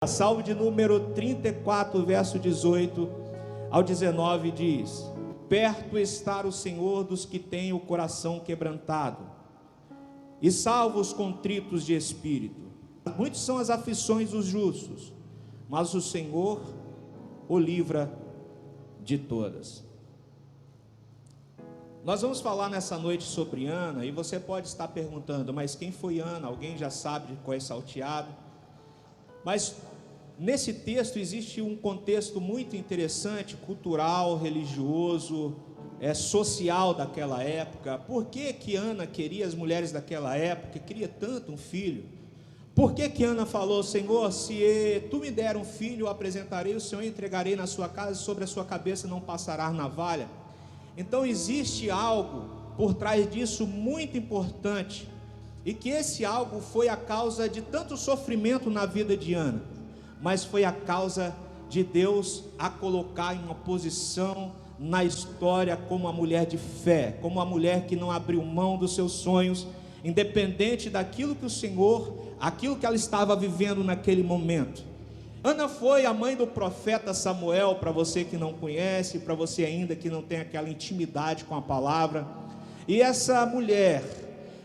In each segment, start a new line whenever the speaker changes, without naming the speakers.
A Salmo de número 34, verso 18 ao 19 diz: perto está o Senhor dos que têm o coração quebrantado, e salva os contritos de espírito. Muitos são as aflições dos justos, mas o Senhor o livra de todas. Nós vamos falar nessa noite sobre Ana, e você pode estar perguntando, mas quem foi Ana? Alguém já sabe de qual é salteado? Mas nesse texto existe um contexto muito interessante, cultural, religioso, social daquela época. Por que Ana queria, as mulheres daquela época, queria tanto um filho? Por que Ana falou: Senhor, se tu me der um filho, eu apresentarei o Senhor, entregarei na sua casa, e sobre a sua cabeça não passará navalha? Então existe algo por trás disso muito importante, e que esse algo foi a causa de tanto sofrimento na vida de Ana, mas foi a causa de Deus a colocar em uma posição na história como uma mulher de fé, como uma mulher que não abriu mão dos seus sonhos, independente daquilo que o Senhor, aquilo que ela estava vivendo naquele momento. Ana foi a mãe do profeta Samuel, para você que não conhece, para você ainda que não tem aquela intimidade com a palavra. E essa mulher,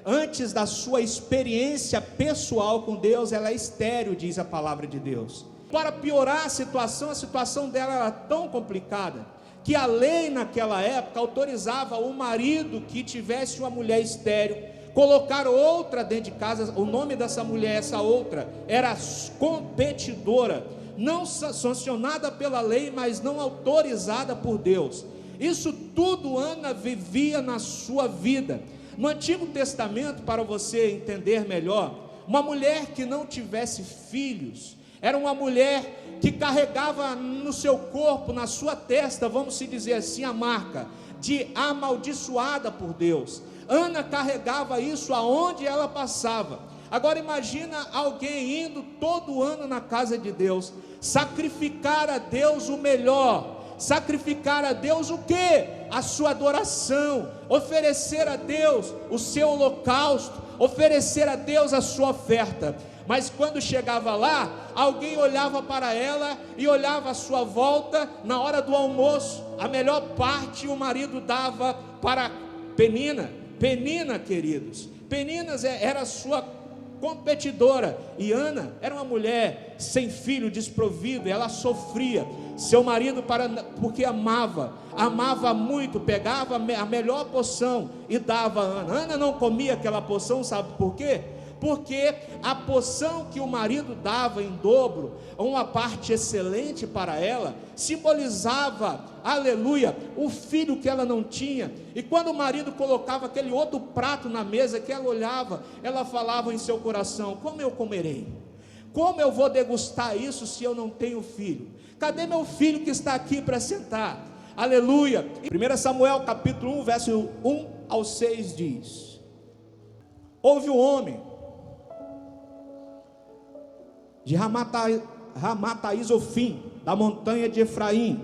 antes da sua experiência pessoal com Deus, ela é estéril, diz a palavra de Deus. Para piorar a situação dela era tão complicada, que a lei naquela época autorizava o marido que tivesse uma mulher estéril colocar outra dentro de casa. O nome dessa mulher, essa outra, era competidora, não sancionada pela lei, mas não autorizada por Deus. Isso tudo Ana vivia na sua vida. No Antigo Testamento, para você entender melhor, uma mulher que não tivesse filhos era uma mulher que carregava no seu corpo, na sua testa, vamos se dizer assim, a marca de amaldiçoada por Deus. Ana carregava isso aonde ela passava. Agora imagina alguém indo todo ano na casa de Deus, sacrificar a Deus o melhor, sacrificar a Deus o que? A sua adoração, oferecer a Deus o seu holocausto, oferecer a Deus a sua oferta. Mas quando chegava lá, alguém olhava para ela e olhava à sua volta. Na hora do almoço, a melhor parte o marido dava para Penina. Penina, queridos, Penina era sua competidora, e Ana era uma mulher sem filho, desprovida. Ela sofria. Seu marido, porque amava muito, pegava a melhor poção e dava a Ana. Ana não comia aquela poção, sabe por quê? Porque a poção que o marido dava em dobro, uma parte excelente para ela, simbolizava, aleluia, o filho que ela não tinha. E quando o marido colocava aquele outro prato na mesa, que ela olhava, ela falava em seu coração: como eu comerei? Como eu vou degustar isso se eu não tenho filho? Cadê meu filho que está aqui para sentar? Aleluia. 1 Samuel capítulo 1, verso 1 ao 6 diz: houve um homem de Ramataizofim, da montanha de Efraim,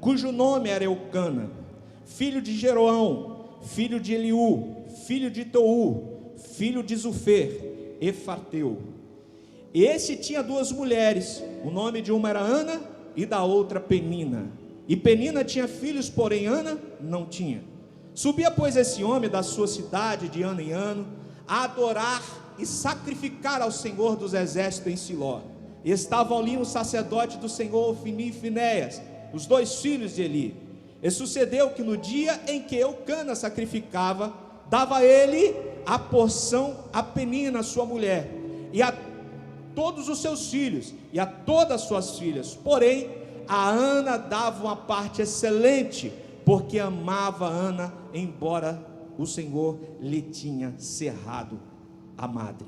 cujo nome era Eucana, filho de Jeroão, filho de Eliú, filho de Tou, filho de Zufer, Efateu. E esse tinha duas mulheres, o nome de uma era Ana e da outra Penina. E Penina tinha filhos, porém Ana não tinha. Subia, pois, esse homem da sua cidade de ano em ano a adorar e sacrificar ao Senhor dos exércitos em Siló. E estavam ali o sacerdote do Senhor, Ofni e Finéias, os dois filhos de Eli. E sucedeu que no dia em que Eucana sacrificava, dava ele a porção a Penina, sua mulher, e a todos os seus filhos, e a todas as suas filhas. Porém, a Ana dava uma parte excelente, porque amava Ana, embora o Senhor lhe tinha cerrado a madre.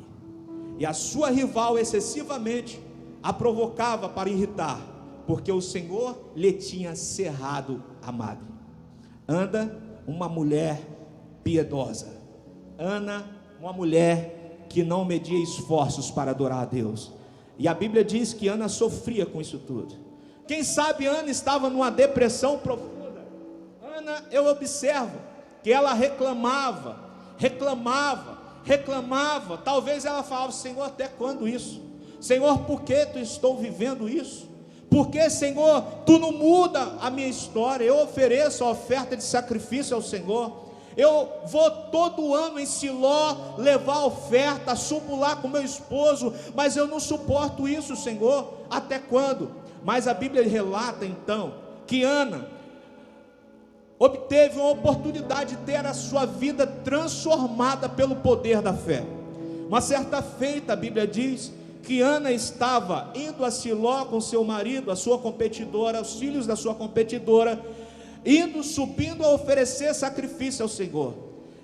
E a sua rival excessivamente a provocava para irritar, porque o Senhor lhe tinha cerrado a madre. Ana, uma mulher piedosa. Ana, uma mulher que não media esforços para adorar a Deus. E a Bíblia diz que Ana sofria com isso tudo. Quem sabe Ana estava numa depressão profunda. Ana, eu observo que ela reclamava. Talvez ela falava: Senhor, até quando isso? Senhor, por que tu estou vivendo isso? Porque, Senhor, tu não muda a minha história. Eu ofereço a oferta de sacrifício ao Senhor. Eu vou todo ano em Siló levar a oferta, subo lá com meu esposo, mas eu não suporto isso, Senhor. Até quando? Mas a Bíblia relata então que Ana obteve uma oportunidade de ter a sua vida transformada pelo poder da fé. Uma certa feita, a Bíblia diz que Ana estava indo a Siló com seu marido, a sua competidora, os filhos da sua competidora, subindo a oferecer sacrifício ao Senhor.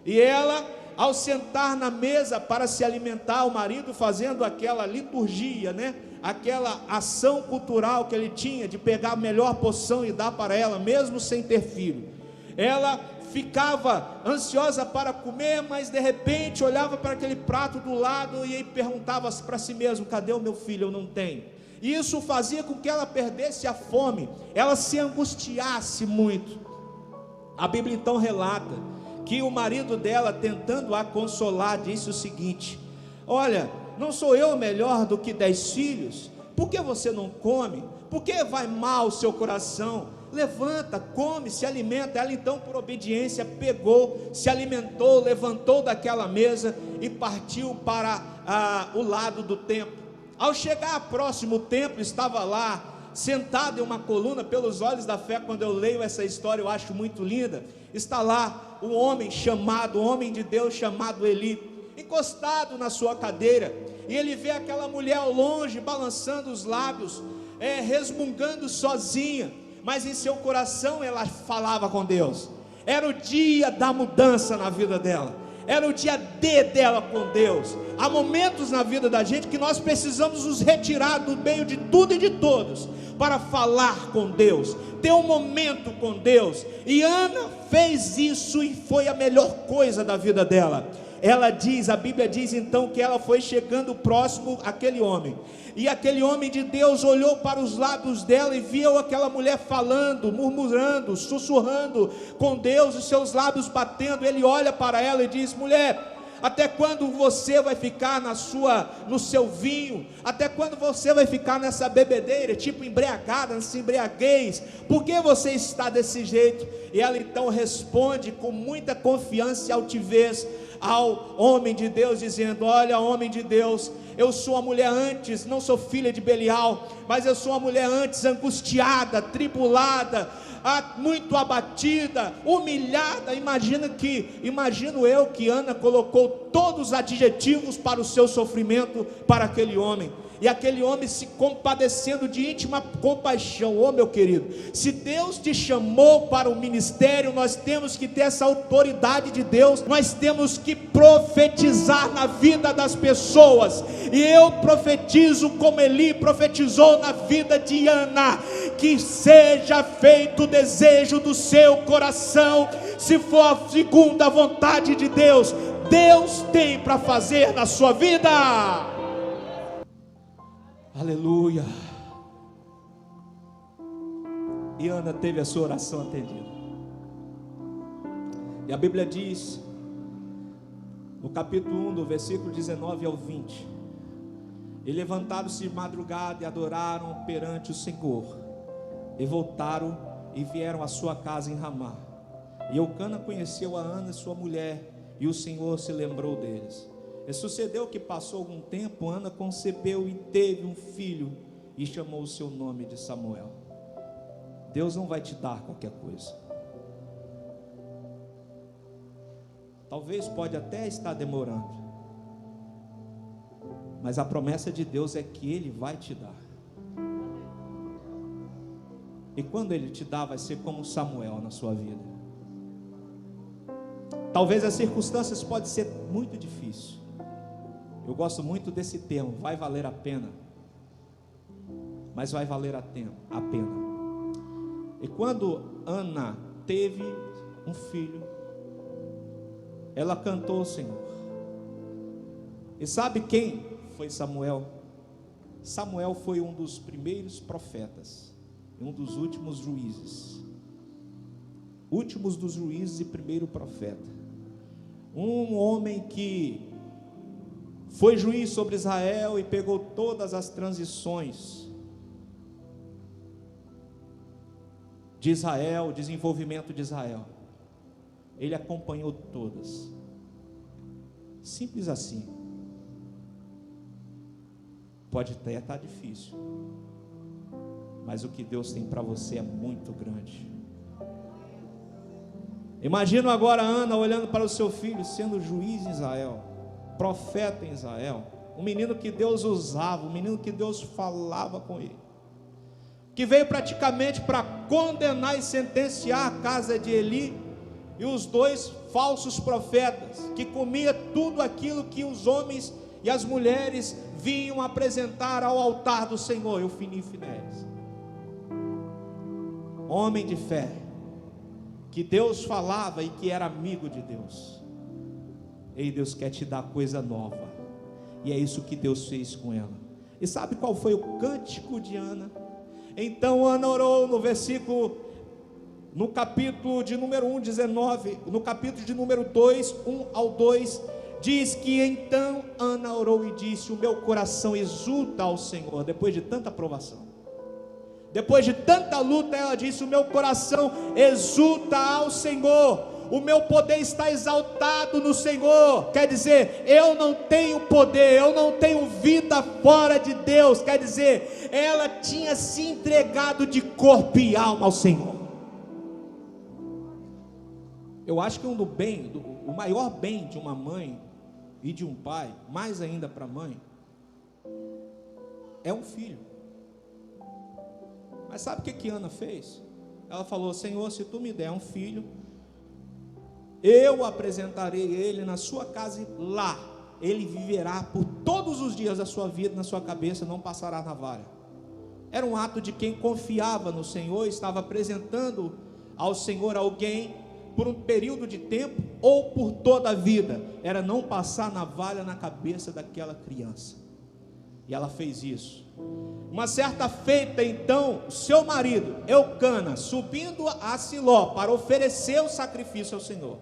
E ela, ao sentar na mesa para se alimentar, o marido fazendo aquela liturgia, aquela ação cultural que ele tinha de pegar a melhor porção e dar para ela, mesmo sem ter filho. Ela ficava ansiosa para comer, mas de repente olhava para aquele prato do lado e aí perguntava para si mesmo: cadê o meu filho? Eu não tenho. E isso fazia com que ela perdesse a fome, ela se angustiasse muito. A Bíblia então relata que o marido dela, tentando a consolar, disse o seguinte: olha, não sou eu melhor do que 10 filhos? Por que você não come? Por que vai mal o seu coração? Levanta, come, se alimenta. Ela então, por obediência, pegou, se alimentou, levantou daquela mesa e partiu para o lado do templo. Ao chegar próximo ao templo, estava lá, sentado em uma coluna, pelos olhos da fé. Quando eu leio essa história, eu acho muito linda. Está lá um homem de Deus chamado Eli, encostado na sua cadeira, e ele vê aquela mulher ao longe, balançando os lábios, resmungando sozinha, mas em seu coração ela falava com Deus. Era o dia da mudança na vida dela, era o dia D dela com Deus. Há momentos na vida da gente que nós precisamos nos retirar do meio de tudo e de todos, para falar com Deus, ter um momento com Deus. E Ana fez isso e foi a melhor coisa da vida dela. A Bíblia diz então que ela foi chegando próximo àquele homem, e aquele homem de Deus olhou para os lábios dela e viu aquela mulher falando, murmurando, sussurrando com Deus, os seus lábios batendo. Ele olha para ela e diz: mulher, até quando você vai ficar no seu vinho? Até quando você vai ficar nessa bebedeira, tipo embriagada, nessa embriaguez? Por que você está desse jeito? E ela então responde com muita confiança e altivez ao homem de Deus, dizendo: olha, homem de Deus, eu sou uma mulher antes, não sou filha de Belial, mas eu sou uma mulher antes angustiada, tribulada, muito abatida, humilhada. Imagino eu que Ana colocou todos os adjetivos para o seu sofrimento para aquele homem, e aquele homem se compadecendo de íntima compaixão. Oh, meu querido, se Deus te chamou para o ministério, nós temos que ter essa autoridade de Deus, nós temos que profetizar na vida das pessoas. E eu profetizo como Eli profetizou na vida de Ana: que seja feito o desejo do seu coração, se for segundo a vontade de Deus. Deus tem para fazer na sua vida. Aleluia. E Ana teve a sua oração atendida. E a Bíblia diz, no capítulo 1, do versículo 19 ao 20: e levantaram-se de madrugada e adoraram perante o Senhor, e voltaram e vieram à sua casa em Ramá. E Eucana conheceu a Ana, sua mulher, e o Senhor se lembrou deles. E sucedeu que passou algum tempo, Ana concebeu e teve um filho, e chamou o seu nome de Samuel. Deus não vai te dar qualquer coisa. Talvez pode até estar demorando, mas a promessa de Deus é que Ele vai te dar. E quando Ele te dá, vai ser como Samuel na sua vida. Talvez as circunstâncias podem ser muito difíceis. Eu gosto muito desse termo, vai valer a pena. Mas vai valer a pena. E quando Ana teve um filho, ela cantou ao Senhor. E sabe quem foi Samuel? Samuel foi um dos primeiros profetas, um dos últimos juízes. Últimos dos juízes e primeiro profeta. Um homem que foi juiz sobre Israel e pegou todas as transições de Israel, o desenvolvimento de Israel. Ele acompanhou todas. Simples assim. Pode até estar difícil, mas o que Deus tem para você é muito grande. Imagina agora Ana olhando para o seu filho, sendo juiz em Israel, profeta em Israel, um menino que Deus usava, um menino que Deus falava com ele, que veio praticamente para condenar e sentenciar a casa de Eli e os dois falsos profetas, que comia tudo aquilo que os homens e as mulheres vinham apresentar ao altar do Senhor, Eufini e Finéias. Homem de fé, que Deus falava e que era amigo de Deus. Ei, Deus quer te dar coisa nova, e é isso que Deus fez com ela. E sabe qual foi o cântico de Ana? Então Ana orou no capítulo de número 1, 19, no capítulo de número 2, 1 ao 2, diz que então Ana orou e disse: o meu coração exulta ao Senhor. Depois de tanta provação, depois de tanta luta, ela disse: o meu coração exulta ao Senhor, o meu poder está exaltado no Senhor. Quer dizer, eu não tenho poder, eu não tenho vida fora de Deus. Quer dizer, ela tinha se entregado de corpo e alma ao Senhor. Eu acho que o maior bem de uma mãe e de um pai, mais ainda para a mãe, é um filho. Mas sabe o que Ana fez? Ela falou: Senhor, se tu me der um filho, eu apresentarei ele na sua casa, e lá ele viverá por todos os dias da sua vida, na sua cabeça não passará navalha. Era um ato de quem confiava no Senhor, estava apresentando ao Senhor alguém por um período de tempo ou por toda a vida. Era não passar navalha na cabeça daquela criança. E ela fez isso. Uma certa feita, então, o seu marido Eucana, subindo a Siló para oferecer o sacrifício ao Senhor,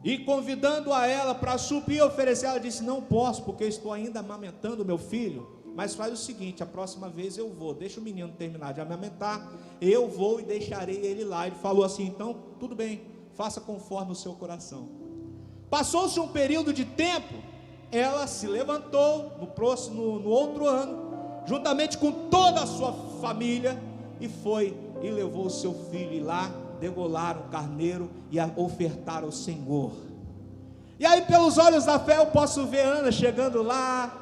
e convidando a ela para subir e oferecer, ela disse: não posso, porque eu estou ainda amamentando meu filho. Mas faz o seguinte: a próxima vez eu vou, deixa o menino terminar de amamentar, eu vou e deixarei ele lá. Ele falou assim: então tudo bem, faça conforme o seu coração. Passou-se um período de tempo, ela se levantou no outro ano, juntamente com toda a sua família, e foi e levou o seu filho, e lá degolaram o carneiro e ofertaram ao Senhor. E aí, pelos olhos da fé, eu posso ver Ana chegando lá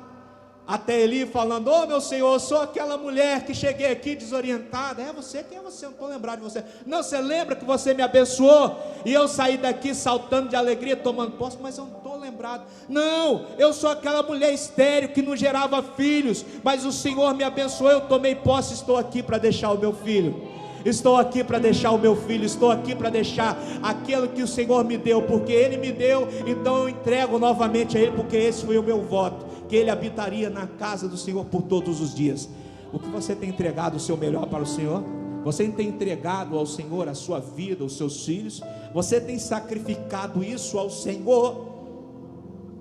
até Eli, falando: ô meu Senhor, eu sou aquela mulher que cheguei aqui desorientada. É você? Quem é você? Eu não estou lembrado de você. Não, você lembra que você me abençoou e eu saí daqui saltando de alegria, tomando posse? Mas eu não estou lembrado. Não, eu sou aquela mulher estéril que não gerava filhos, mas o Senhor me abençoou, eu tomei posse, estou aqui para deixar o meu filho. Estou aqui para deixar o meu filho, estou aqui para deixar aquilo que o Senhor me deu, porque Ele me deu, então eu entrego novamente a Ele, porque esse foi o meu voto, que Ele habitaria na casa do Senhor por todos os dias. O que você tem entregado o seu melhor para o Senhor? Você tem entregado ao Senhor a sua vida, os seus filhos? Você tem sacrificado isso ao Senhor?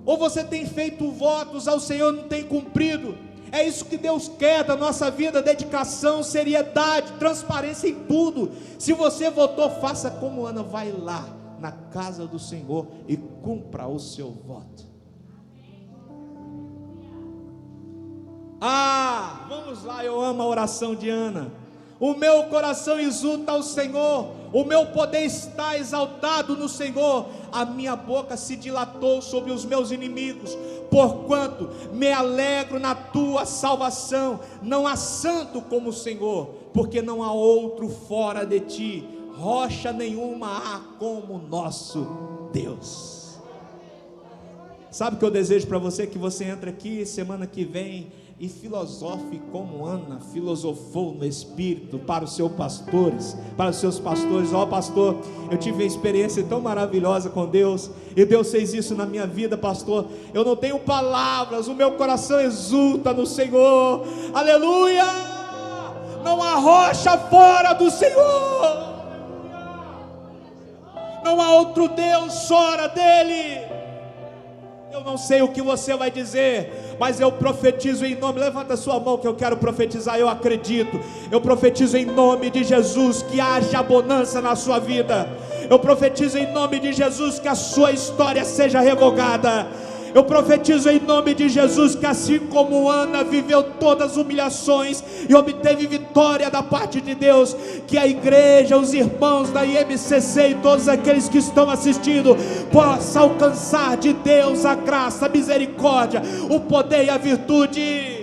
Ou você tem feito votos ao Senhor e não tem cumprido? É isso que Deus quer da nossa vida: dedicação, seriedade, transparência em tudo. Se você votou, faça como Ana, vai lá na casa do Senhor e cumpra o seu voto. Vamos lá, eu amo a oração de Ana. O meu coração exulta ao Senhor, o meu poder está exaltado no Senhor, a minha boca se dilatou sobre os meus inimigos, porquanto me alegro na tua salvação. Não há santo como o Senhor, porque não há outro fora de ti, rocha nenhuma há como nosso Deus. Sabe o que eu desejo para você? Que você entre aqui semana que vem e filosofe como Ana filosofou no Espírito para os seus pastores, para os seus pastores. Ó pastor, eu tive uma experiência tão maravilhosa com Deus, e Deus fez isso na minha vida, pastor. Eu não tenho palavras, o meu coração exulta no Senhor, aleluia. Não há rocha fora do Senhor, não há outro Deus fora dele. Eu não sei o que você vai dizer, mas eu profetizo em nome, levanta a sua mão que eu quero profetizar, eu acredito, eu profetizo em nome de Jesus que haja bonança na sua vida, eu profetizo em nome de Jesus que a sua história seja revogada, eu profetizo em nome de Jesus que assim como Ana viveu todas as humilhações e obteve vitória da parte de Deus, que a igreja, os irmãos da IMCC e todos aqueles que estão assistindo possam alcançar de Deus a graça, a misericórdia, o poder e a virtude.